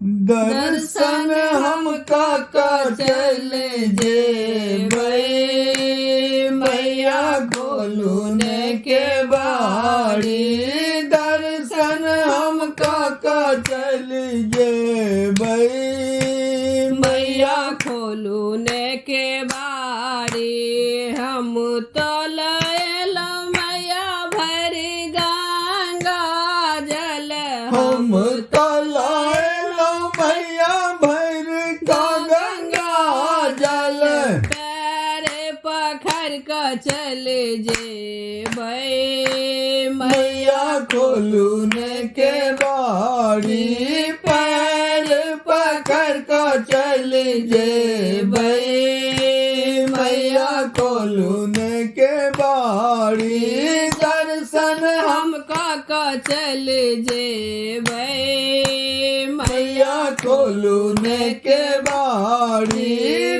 दर्शन हम काका चले जे मैया खोलू ने के बाड़ी। दर्शन हम काका चले जे मैया खोलू ने के बाड़ी। हम तो लैलो मैया भरी गंगा जल। हम तो लायलो मैया भर का गंगा जल। पैर पखर कर चल जे मैया खोलू ने के बाड़ी। पैर पकड़ को चल जे मैया खोलू ने के बाड़ी। दर्शन हम काका चल जे मैया खोलू ने के बाड़ी।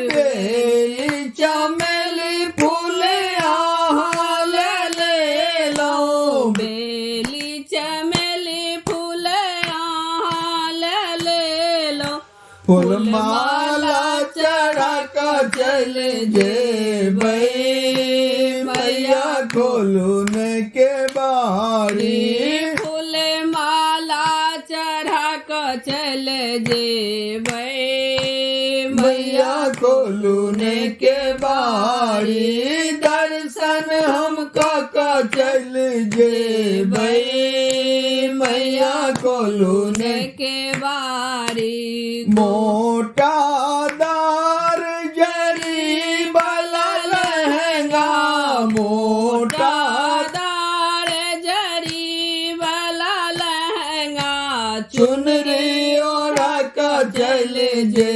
बेली चमेली फूल यहाँ ले लो। बेली चमेली फूल यहाँ ले लो। फूल माला चढ़ा का चल जे मैया खोलू ने के बाड़ी। फूल माला चढ़ा कर चल जे मैया खोलू ने के बाड़ी। दर्शन हम काका चल जे मैया खोलू ने के बारी। मोटा दार जरी वाला लहंगा। मोटा दार जरी वाला लहंगा। चुनरी ओढ़ा का चल जे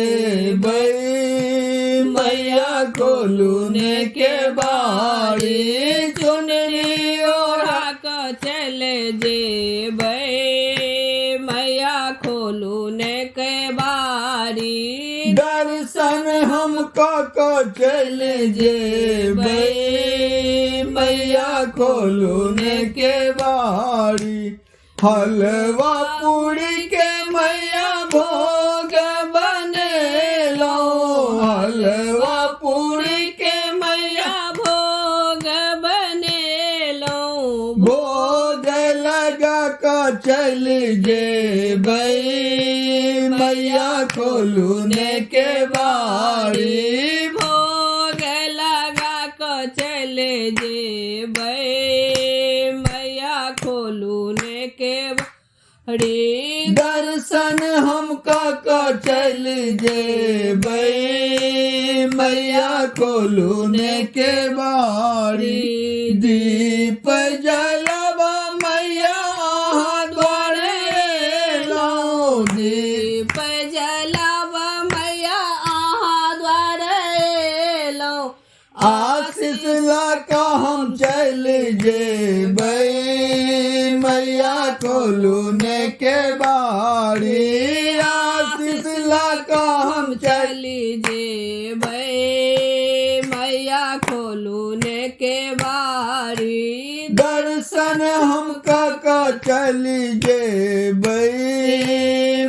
मैया खोलू ने के बाड़ी। चुनरी ओढ़ा का चल जे मैया खोलू ने के बारी। दर्शन हम काका चल जे मैया खोलू ने के बाड़ी। हलवा पूड़ी के मैया भोग बने लो। हलवा पूड़ी के मैया भोग बने लो। भोग लगा का चल जे मैया खोलू ने के बाड़ी। भोग लगा कर चल जे मैया खोलू ने के बाड़ी। दर्शन हम काका चल जे मैया खोलू ने के बाड़ी। दीप जलवा मैया द्वारे लो। दीप जलावा मैया द्वारे लो। आशीष लाका हम चल जे मैया खोलू ने के बाड़ी। आशीष लाका हम चल जे मैया खोलू ने के बारी। दर्शन हम काका चल जे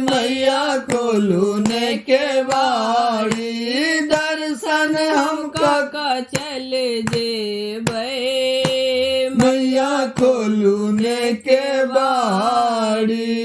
मैया खोलू ने के बाड़ी। दर्शन हम काका चल जे मैया खोलू ने के बाड़ी।